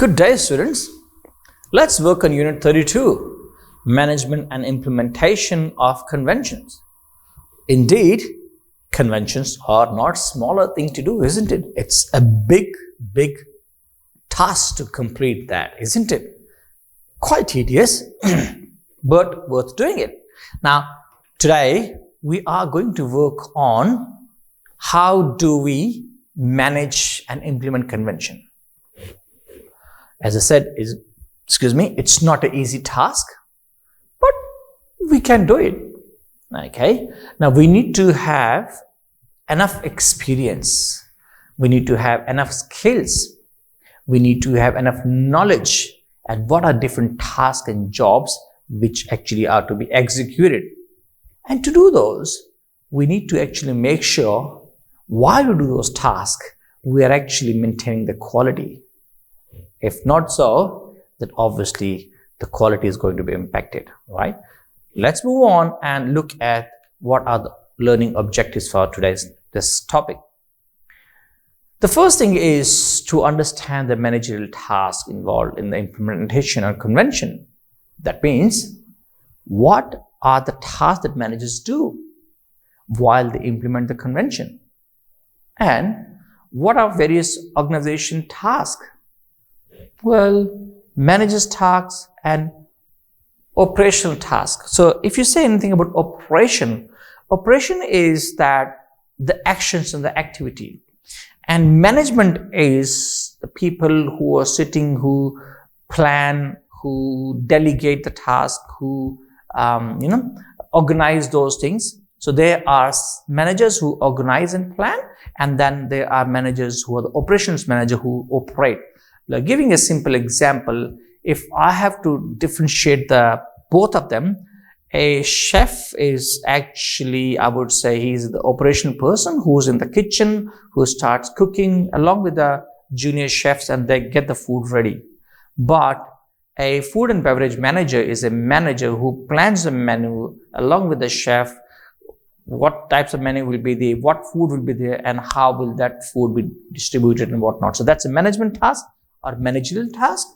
Good day, students. Let's work on Unit 32, Management and Implementation of Conventions. Indeed, conventions are not smaller thing to do, isn't it? It's a big task to complete that, isn't it? Quite tedious, but worth doing it. Now, today we are going to work on how do we manage and implement convention. As I said, it's not an easy task, but we can do it. Okay. Now we need to have enough experience. We need to have enough skills. We need to have enough knowledge at what are different tasks and jobs which actually are to be executed. And to do those, we need to actually make sure while we do those tasks, we are actually maintaining the quality. If not so, then obviously the quality is going to be impacted, right? Let's move on and look at what are the learning objectives for this topic. The first thing is to understand the managerial task involved in the implementation of convention. That means, what are the tasks that managers do while they implement the convention? And what are various organization tasks? Well, managers' tasks and operational tasks. So if you say anything about operation is that the actions and the activity. And management is the people who are sitting, who plan, who delegate the task, who organize those things. So there are managers who organize and plan, and then there are managers who are the operations manager who operate. Like giving a simple example, if I have to differentiate both of them, a chef is actually, I would say, he's the operational person who's in the kitchen, who starts cooking along with the junior chefs, and they get the food ready. But a food and beverage manager is a manager who plans the menu along with the chef, what types of menu will be there, what food will be there, and how will that food be distributed and whatnot. So that's a management task or managerial task.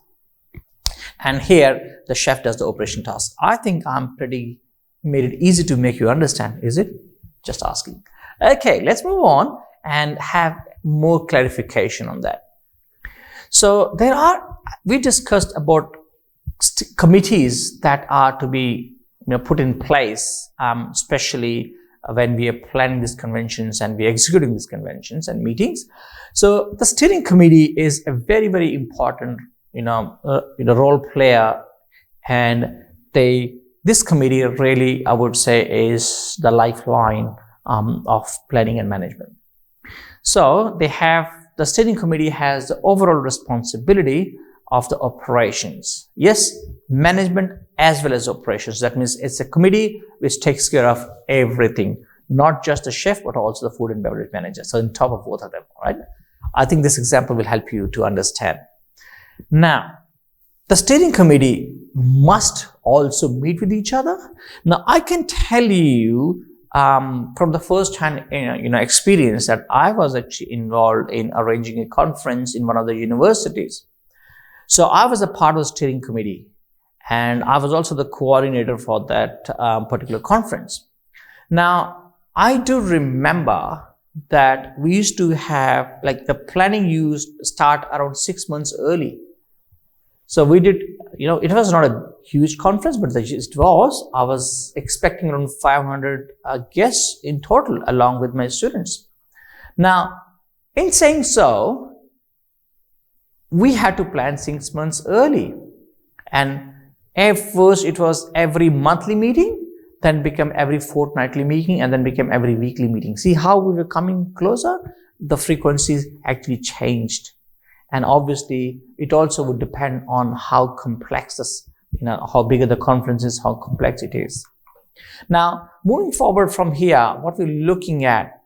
And here the chef does the operation task. I think I'm made it easy to make you understand, is it? Just asking. Okay, let's move on and have more clarification on that. So we discussed about committees that are to be put in place, especially when we are planning these conventions and we are executing these conventions and meetings. So the steering committee is a very important role player, and this committee really, I would say, is the lifeline of planning and management. So the steering committee has the overall responsibility of the operations. Yes, management as well as operations. That means it's a committee which takes care of everything, not just the chef, but also the food and beverage manager. So on top of both of them, right? I think this example will help you to understand. Now, the steering committee must also meet with each other. Now, I can tell you from the first-hand experience that I was actually involved in arranging a conference in one of the universities. So I was a part of the steering committee, and I was also the coordinator for that particular conference. Now, I do remember that we used to have, like, the planning used to start around 6 months early. So we did, it was not a huge conference, but I was expecting around 500 guests in total along with my students. Now, in saying so, we had to plan 6 months early. And at first it was every monthly meeting, then became every fortnightly meeting, and then became every weekly meeting. See how we were coming closer? The frequencies actually changed. And obviously, it also would depend on how complex this, how big the conference is, how complex it is. Now, moving forward from here, what we're looking at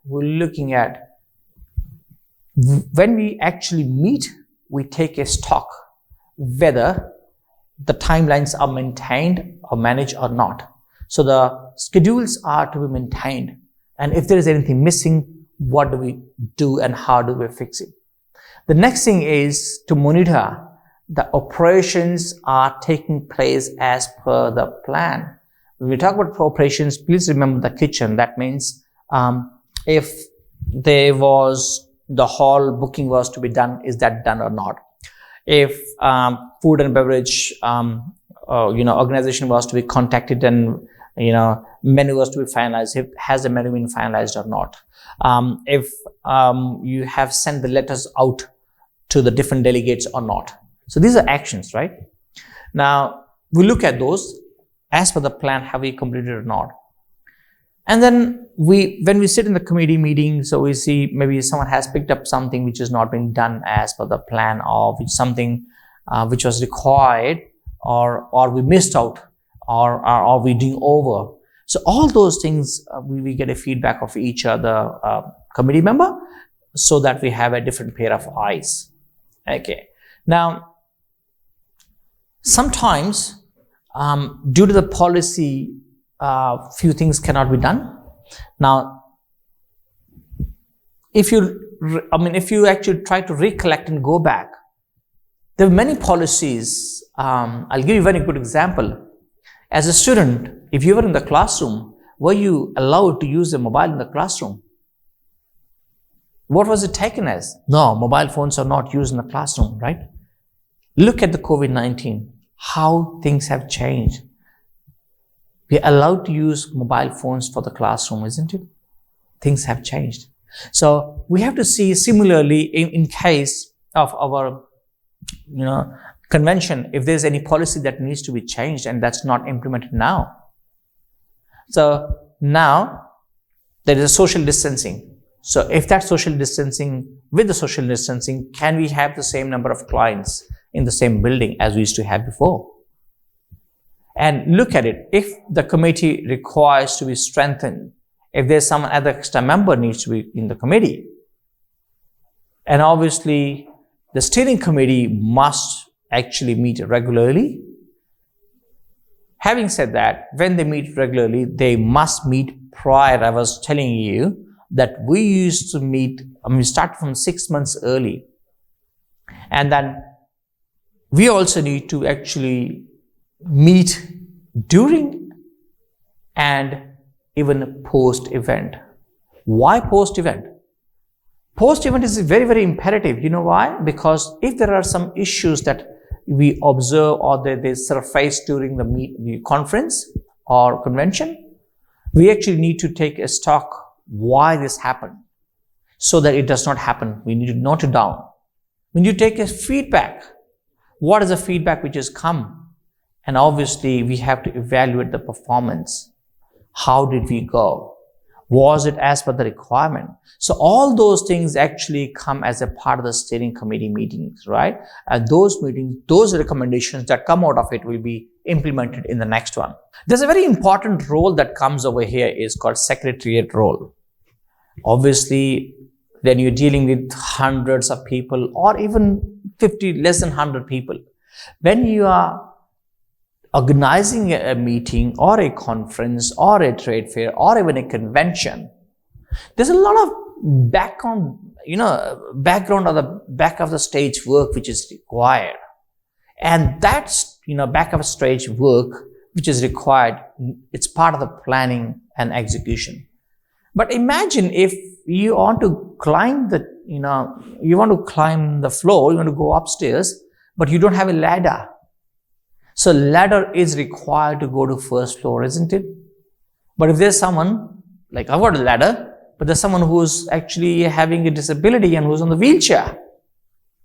when we actually meet, we take a stock whether the timelines are maintained or managed or not. So the schedules are to be maintained. And if there is anything missing, what do we do and how do we fix it? The next thing is to monitor the operations are taking place as per the plan. When we talk about operations, please remember the kitchen. That means if there was the hall booking was to be done, is that done or not? If food and beverage organization was to be contacted and menu was to be finalized, has the menu been finalized or not? If you have sent the letters out to the different delegates or not? So these are actions, right? Now we look at those as per the plan, have we completed or not? And then when we sit in the committee meeting, so we see maybe someone has picked up something which has not been done as per the plan, or something which was required, or we missed out, or we doing over. So all those things, we get a feedback of each other committee member, so that we have a different pair of eyes. Okay. Now, sometimes due to the policy, few things cannot be done. Now, if you actually try to recollect and go back, there are many policies. I'll give you a very good example. As a student, if you were in the classroom, were you allowed to use a mobile in the classroom? What was it taken as? No, mobile phones are not used in the classroom, right? Look at the COVID-19, how things have changed. We are allowed to use mobile phones for the classroom, isn't it? Things have changed. So we have to see similarly in case of our, convention, if there's any policy that needs to be changed and that's not implemented now. So now there is a social distancing. So if that social distancing, with the social distancing, can we have the same number of clients in the same building as we used to have before? And look at it, if the committee requires to be strengthened, if there's some other extra member needs to be in the committee, and obviously the steering committee must actually meet regularly. Having said that, when they meet regularly, they must meet prior. I was telling you that we used to meet, we start from 6 months early. And then we also need to actually meet during and even post-event. Why post-event? Post-event is very, very imperative. You know why? Because if there are some issues that we observe or they surface during the conference or convention, we actually need to take a stock why this happened so that it does not happen. We need to note it down. When you take a feedback, what is the feedback which has come? And obviously we have to evaluate the performance. How did we go? Was it as per the requirement? So all those things actually come as a part of the steering committee meetings, right? And those meetings, those recommendations that come out of it will be implemented in the next one. There's a very important role that comes over here is called secretariat role. Obviously, when you're dealing with hundreds of people or even 50, less than 100 people, when you are organizing a meeting or a conference or a trade fair or even a convention, there's a lot of background or the back of the stage work which is required. And that's, back of the stage work which is required, it's part of the planning and execution. But imagine if you want to climb you want to climb the floor, you want to go upstairs, but you don't have a ladder. So ladder is required to go to first floor, isn't it? But if there's someone, like I've got a ladder, but there's someone who's actually having a disability and who's on the wheelchair,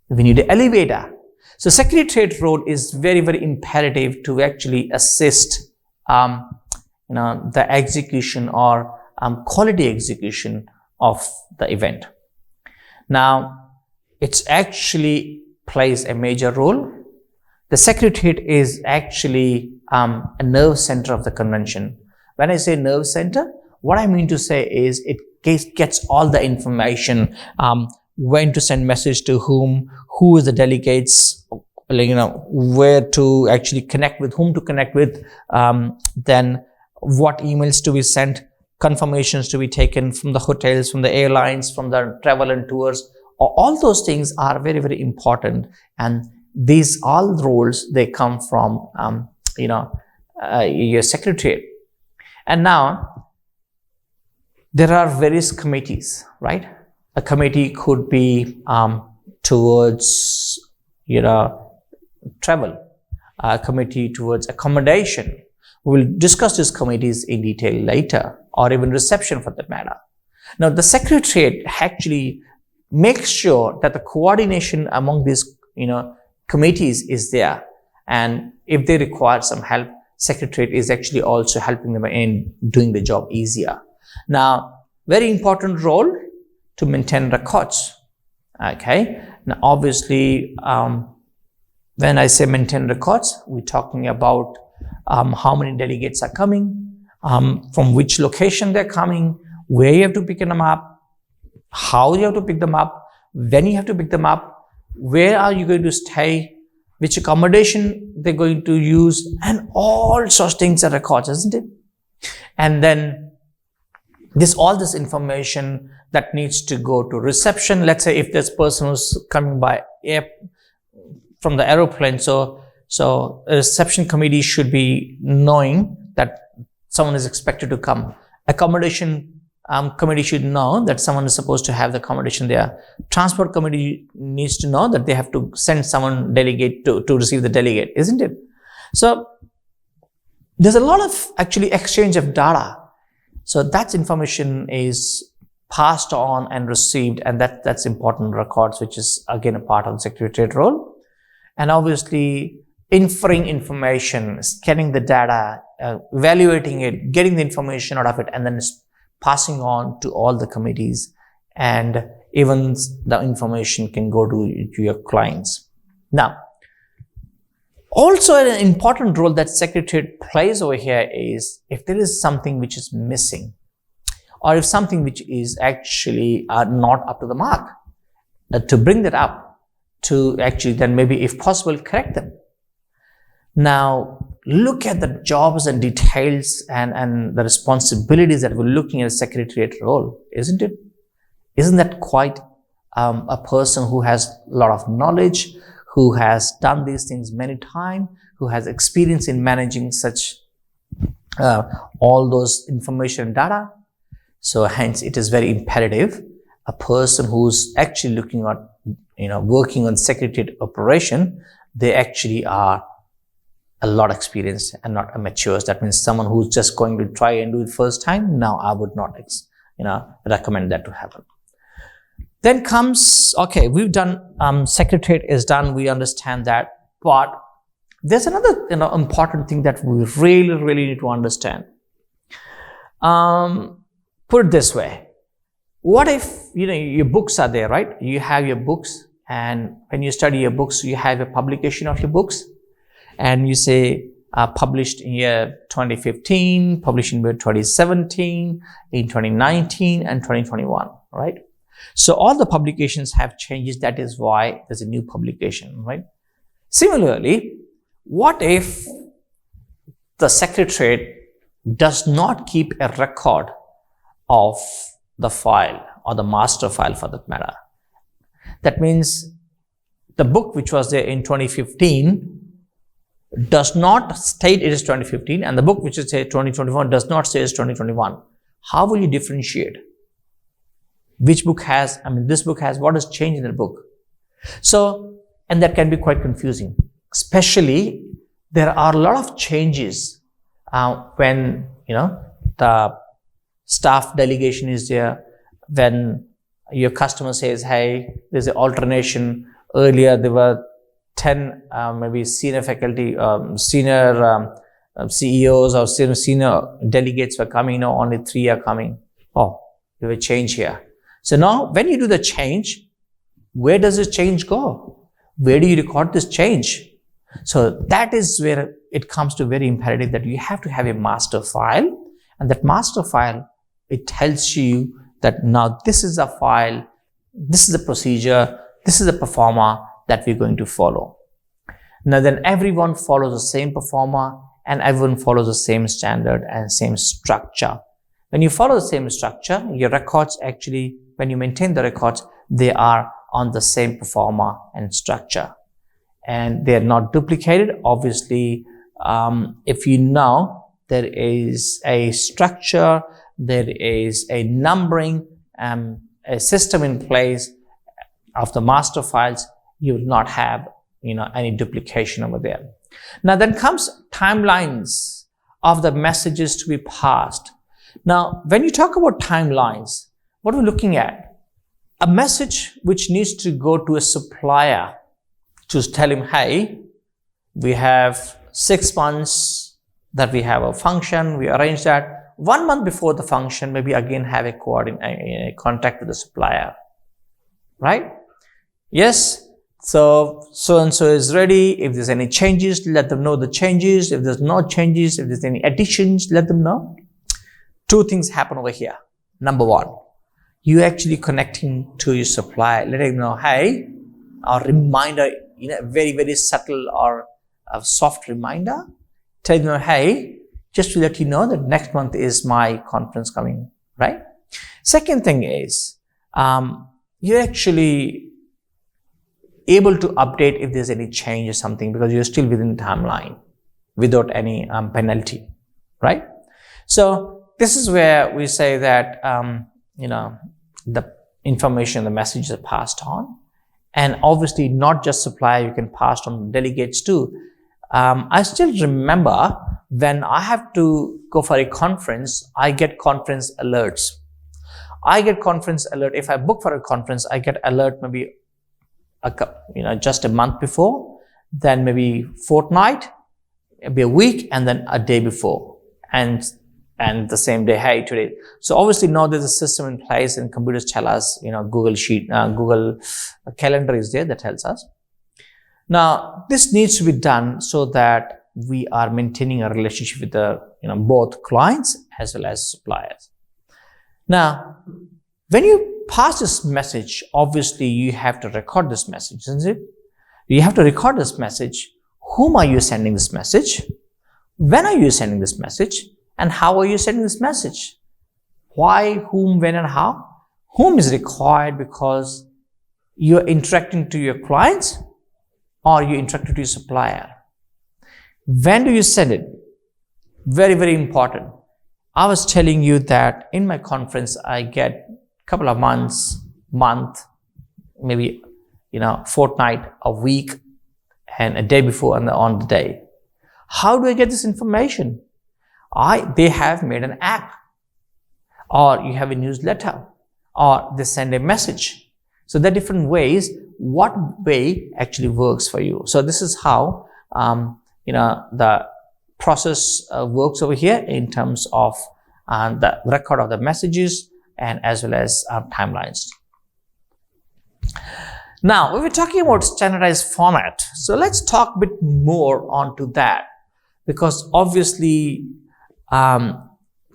we need an elevator. So secretariat role is very, very imperative to actually assist, the execution or quality execution of the event. Now, it actually plays a major role. The secretariat is actually a nerve center of the convention. When I say nerve center, what I mean to say is it gets all the information, when to send message to whom, who is the delegates, where to actually connect with, whom to connect with, then what emails to be sent, confirmations to be taken from the hotels, from the airlines, from the travel and tours. All those things are very, very important, and these all roles, they come from, your secretariat. And now there are various committees, right? A committee could be towards, travel, a committee towards accommodation. We will discuss these committees in detail later, or even reception for that matter. Now, the secretariat actually makes sure that the coordination among these, committees is there. And if they require some help, secretariat is actually also helping them in doing the job easier. Now, very important role to maintain records. Okay. Now, obviously, when I say maintain records, we're talking about how many delegates are coming, from which location they're coming, where you have to pick them up, how you have to pick them up, when you have to pick them up, where are you going to stay, which accommodation they're going to use, and all such things are records, isn't it? And then all this information that needs to go to reception. Let's say if this person who's coming by air from the aeroplane, so a reception committee should be knowing that someone is expected to come. Accommodation committee should know that someone is supposed to have the accommodation there. Transport committee needs to know that they have to send someone delegate to receive the delegate, isn't it? So there's a lot of actually exchange of data. So that information is passed on and received, and that's important records, which is again a part of the secretariat role. And obviously inferring information, scanning the data, evaluating it, getting the information out of it, and then passing on to all the committees, and even the information can go to your clients. Now, also an important role that secretariat plays over here is if there is something which is missing, or if something which is actually not up to the mark, to bring that up, to actually then maybe if possible correct them. Now, look at the jobs and details and the responsibilities that we're looking at a secretariat role, isn't it? Isn't that quite a person who has a lot of knowledge, who has done these things many times, who has experience in managing such all those information and data? So hence it is very imperative a person who's actually looking at, working on secretariat operation, they actually are a lot experienced and not amateurs. That means someone who's just going to try and do it first time. Now, I would not, recommend that to happen. Then comes, okay, we've done, secretariat is done. We understand that, but there's another, important thing that we really, really need to understand. Put it this way. What if, your books are there, right? You have your books, and when you study your books, you have a publication of your books, and you say published in year 2015, published in year 2017, in 2019, and 2021, right? So all the publications have changes. That is why there's a new publication, right? Similarly, what if the secretariat does not keep a record of the file, or the master file for that matter? That means the book which was there in 2015 does not state it is 2015, and the book which is 2021 does not say it's 2021. How will you differentiate? Which book has, this book has, what has changed in the book? So, and that can be quite confusing. Especially, there are a lot of changes when, the staff delegation is there, when your customer says, hey, there's an alternation. Earlier, there were 10 maybe senior faculty, senior CEOs or senior delegates were coming, only 3 are coming. Oh, there was a change here. So now, when you do the change, where does this change go? Where do you record this change? So that is where it comes to very imperative that you have to have a master file, and that master file, it tells you that now this is a file, this is a procedure, this is a performer that we're going to follow. Now then everyone follows the same performer, and everyone follows the same standard and same structure. When you follow the same structure, your records actually, when you maintain the records, they are on the same performer and structure. and they're not duplicated. Obviously, if you know there is a structure, there is a numbering, a system in place of the master files, you will not have any duplication over there. Now then comes timelines of the messages to be passed. Now, when you talk about timelines, what we're looking at, a message which needs to go to a supplier to tell him, hey, we have 6 months that we have a function, we arrange that. 1 month before the function, maybe again have a contact with the supplier, right? Yes, so-and-so is ready. If there's any changes, let them know the changes. If there's no changes, if there's any additions, let them know. 2 things happen over here. Number 1, you actually connecting to your supplier, letting them know, hey, a reminder, very, very subtle or a soft reminder, tell them, hey, just to let you know that next month is my conference coming, right? Second thing is, you're actually able to update if there's any change or something, because you're still within the timeline without any penalty, right? So this is where we say that, the information, the messages are passed on. And obviously not just supplier, you can pass on delegates too. I still remember when I have to go for a conference, I get conference alerts. If I book for a conference, I get alert maybe just a month before, then maybe fortnight, maybe a week, and then a day before, and the same day, hey, today. So obviously now there's a system in place, and computers tell us, Google Calendar is there that tells us. Now this needs to be done so that we are maintaining a relationship with the both clients as well as suppliers. Now, when you pass this message, obviously you have to record this message, isn't it? You have to record this message. Whom are you sending this message? When are you sending this message? And how are you sending this message? Why, whom, when, and how? Whom is required because you're interacting to your clients or you're interacting to your supplier. When do you send it? Very, very important. I was telling you that in my conference, I get couple of month, maybe, fortnight, a week, and a day before and on the day. How do I get this information? They have made an app, or you have a newsletter, or they send a message. So there are different ways, what way actually works for you. So this is how, the process works over here in terms of the record of the messages, and as well as timelines. Now, we were talking about standardized format. So let's talk a bit more onto that, because obviously the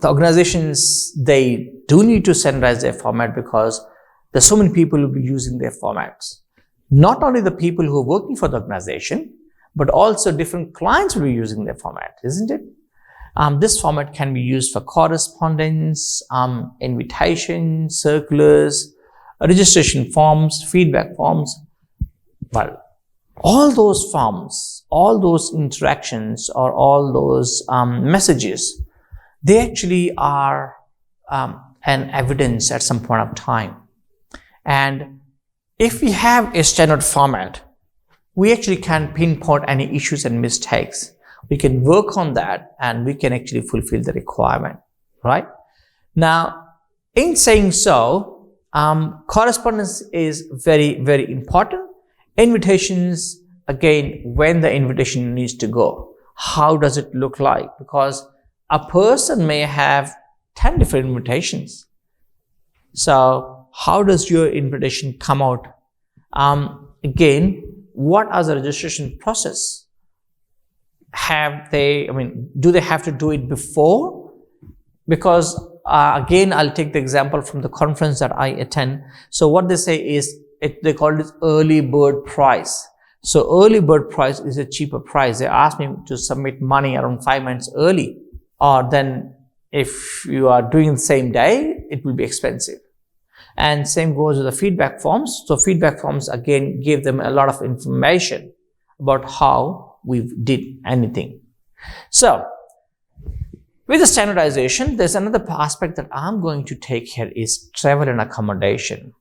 organizations, they do need to standardize their format because there's so many people who will be using their formats. Not only the people who are working for the organization, but also different clients will be using their format, isn't it? This format can be used for correspondence, invitation, circulars, registration forms, feedback forms. Well, all those forms, all those interactions, or all those messages, they actually are an evidence at some point of time. And if we have a standard format, we actually can pinpoint any issues and mistakes. We can work on that and we can actually fulfill the requirement, right? Now, in saying so, correspondence is very, very important. Invitations, again, when the invitation needs to go, how does it look like? Because a person may have 10 different invitations. So how does your invitation come out? Again, what are the registration process? Do they have to do it before? Because again, I'll take the example from the conference that I attend. So what they say is, they call it early bird price. So early bird price is a cheaper price. They ask me to submit money around 5 minutes early, or then if you are doing the same day, it will be expensive. And same goes with the feedback forms. So feedback forms again give them a lot of information about how we did anything. So with the standardization, there's another aspect that I'm going to take here is travel and accommodation.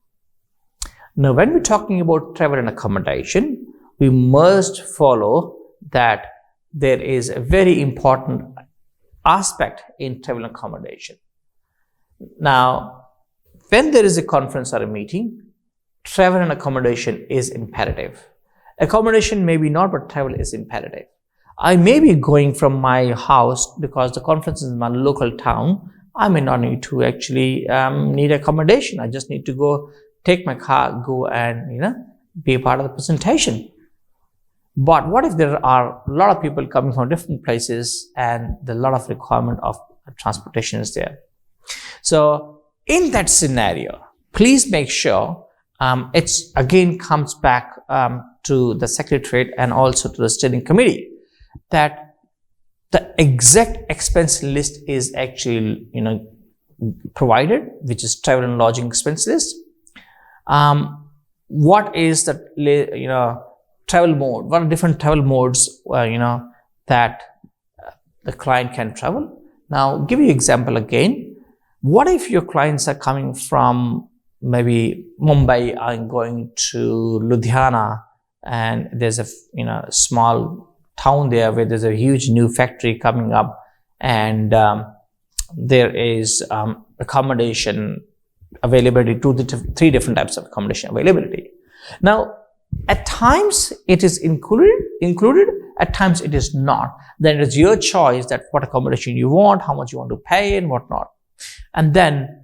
Now, when we're talking about travel and accommodation, we must follow that there is a very important aspect in travel and accommodation. Now, when there is a conference or a meeting, travel and accommodation is imperative. Accommodation maybe not, but travel is imperative. I may be going from my house because the conference is in my local town. I may not need to actually need accommodation. I just need to go take my car, go and be a part of the presentation. But what if there are a lot of people coming from different places and the lot of requirement of transportation is there? So in that scenario, please make sure it's again comes back to the Secretariat and also to the steering committee that the exact expense list is actually provided, which is travel and lodging expense list. What is the travel mode? What are different travel modes that the client can travel? Now, give you an example again. What if your clients are coming from maybe Mumbai and going to Ludhiana, and there's a small town there where there's a huge new factory coming up, and there is accommodation availability, three different types of accommodation availability. Now, at times it is included, at times it is not. Then it is your choice that what accommodation you want, how much you want to pay and whatnot. And then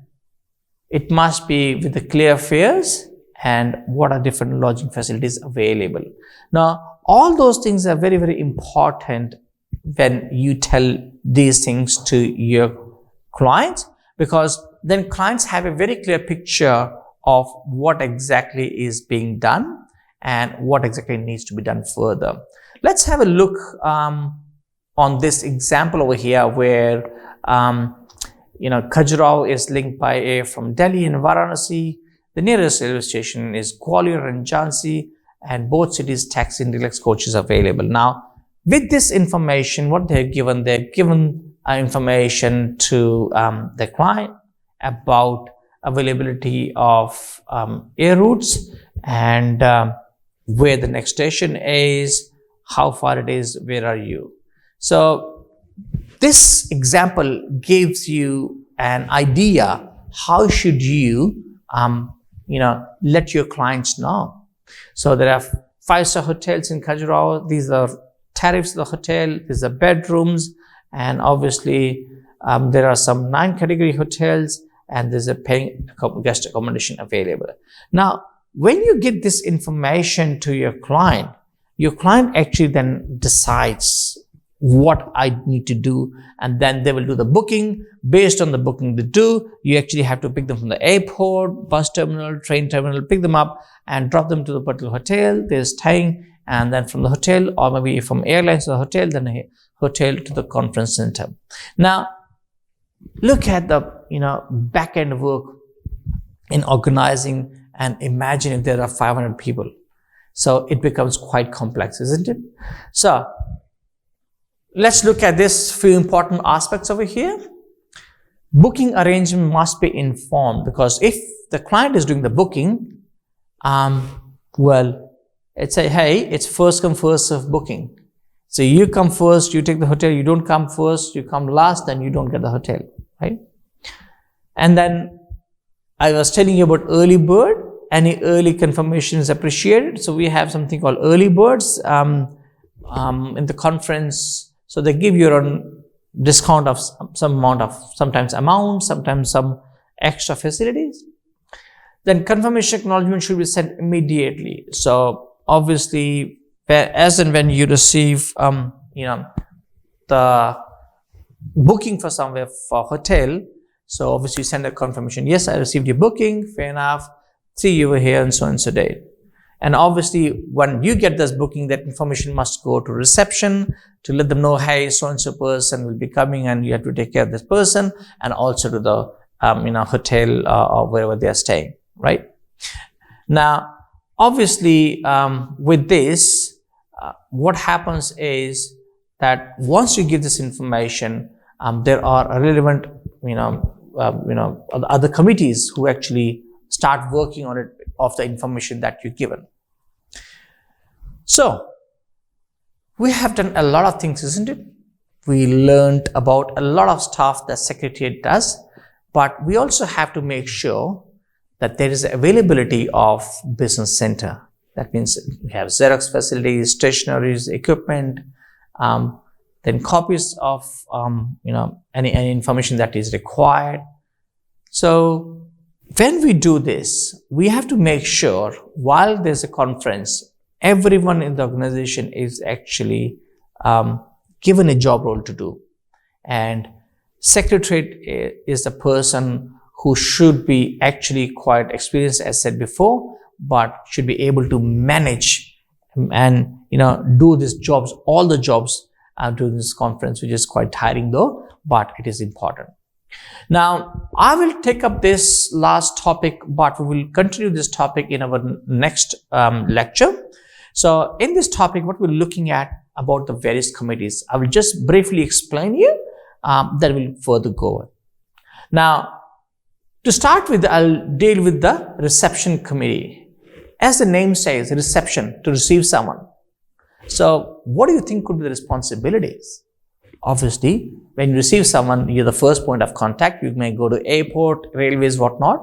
it must be with the clear fares and what are different lodging facilities available. Now, all those things are very, very important when you tell these things to your clients, because then clients have a very clear picture of what exactly is being done and what exactly needs to be done further. Let's have a look on this example over here where Khajuraho is linked by air from Delhi and Varanasi. The nearest railway station is Gwalior and Jhansi, and both cities taxi and deluxe coaches available. Now, with this information, what they've given information to the client about availability of air routes and where the next station is, how far it is, where are you. So this example gives you an idea how should you let your clients know. So there are 5-star hotels in Khajuraho. These are tariffs of the hotel, these are bedrooms, and obviously there are some 9-category hotels, and there's a paying guest accommodation available. Now, when you get this information to your client actually then decides what I need to do, and then they will do the booking. Based on the booking they do, you actually have to pick them from the airport, bus terminal, train terminal, pick them up and drop them to the particular hotel they're staying, and then from the hotel, or maybe from airlines to the hotel, then a hotel to the conference center. Now, look at the back-end work in organizing, and imagine if there are 500 people. So it becomes quite complex, isn't it? So let's look at this few important aspects over here. Booking arrangement must be informed, because if the client is doing the booking, it's it's first come first serve booking. So you come first, you take the hotel. You don't come first, you come last, then you don't get the hotel, right? And then I was telling you about early bird. Any early confirmation is appreciated. So we have something called early birds in the conference. So they give you a discount of some amount of, sometimes some extra facilities. Then confirmation acknowledgement should be sent immediately. So obviously, as and when you receive the booking for somewhere for hotel, so obviously you send a confirmation. Yes, I received your booking. Fair enough. See you over here and so date. And obviously, when you get this booking, that information must go to reception to let them know, hey, so and so person will be coming, and you have to take care of this person, and also to the hotel or wherever they are staying, right? Now, obviously, with this, what happens is that once you give this information, there are relevant, other committees who actually start working on it of the information that you're given. So we have done a lot of things, isn't it? We learned about a lot of stuff that Secretariat does, but we also have to make sure that there is availability of business center. That means we have Xerox facilities, stationaries, equipment, then copies of any information that is required. So when we do this, we have to make sure while there's a conference, everyone in the organization is actually given a job role to do. And Secretariat is the person who should be actually quite experienced, as said before, but should be able to manage and do these jobs, all the jobs during this conference, which is quite tiring though, but it is important. Now, I will take up this last topic, but we will continue this topic in our next lecture. So in this topic, what we're looking at about the various committees, I will just briefly explain you, then we'll further go on. Now, to start with, I'll deal with the reception committee. As the name says, reception, to receive someone. So what do you think could be the responsibilities? Obviously, when you receive someone, you're the first point of contact. You may go to airport, railways, whatnot.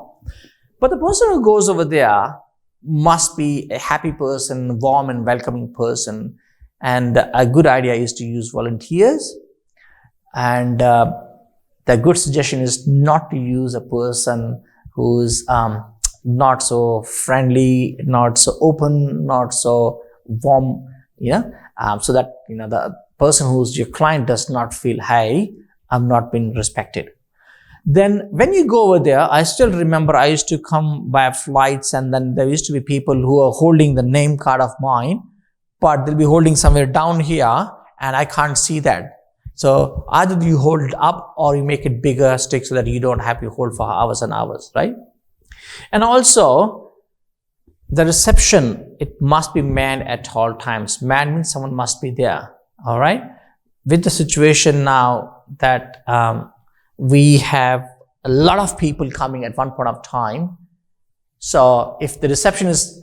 But the person who goes over there must be a happy person, warm and welcoming person. And a good idea is to use volunteers. And the good suggestion is not to use a person who's not so friendly, not so open, not so warm, so that the person who's your client does not feel, hey, I'm not being respected. Then when you go over there, I still remember I used to come by flights, and then there used to be people who are holding the name card of mine, but they'll be holding somewhere down here and I can't see that. So either you hold it up or you make it bigger stick so that you don't have to hold for hours and hours, right? And also the reception, it must be manned at all times. Manned means someone must be there, all right? With the situation now that we have a lot of people coming at one point of time. So if the receptionist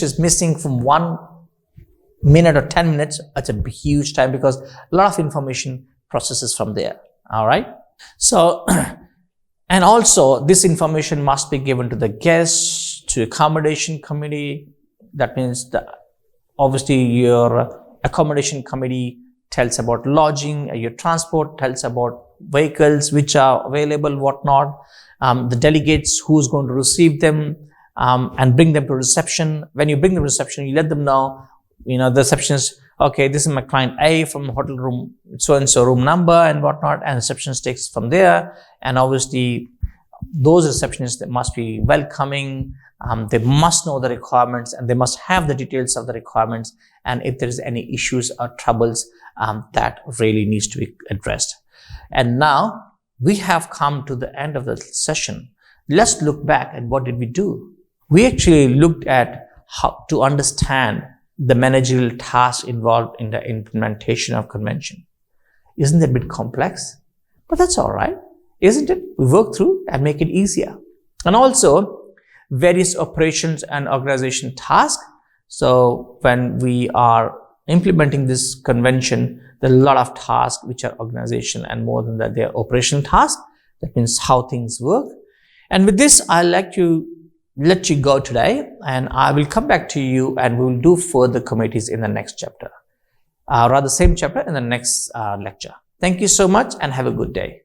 is missing from 1 minute or 10 minutes, it's a huge time because a lot of information processes from there, all right? So, and also this information must be given to the guests, to accommodation committee. That means obviously your accommodation committee tells about lodging, your transport tells about vehicles which are available, whatnot, the delegates, who's going to receive them, and bring them to reception. When you bring them to reception, you let them know, the receptionist, okay, this is my client A from hotel room, so-and-so room number and whatnot, and receptionist takes from there. And obviously, those receptionists, they must be welcoming, they must know the requirements, and they must have the details of the requirements, and if there is any issues or troubles, that really needs to be addressed. And now, we have come to the end of the session. Let's look back at what did we do. We actually looked at how to understand the managerial tasks involved in the implementation of convention. Isn't that a bit complex? But that's all right, isn't it? We work through and make it easier. And also, various operations and organization tasks. So when we are implementing this convention, there are a lot of tasks which are organization, and more than that, they are operational tasks. That means how things work. And with this, I'll let you go today, and I will come back to you and we will do further committees in the next chapter, rather same chapter in the next lecture. Thank you so much and have a good day.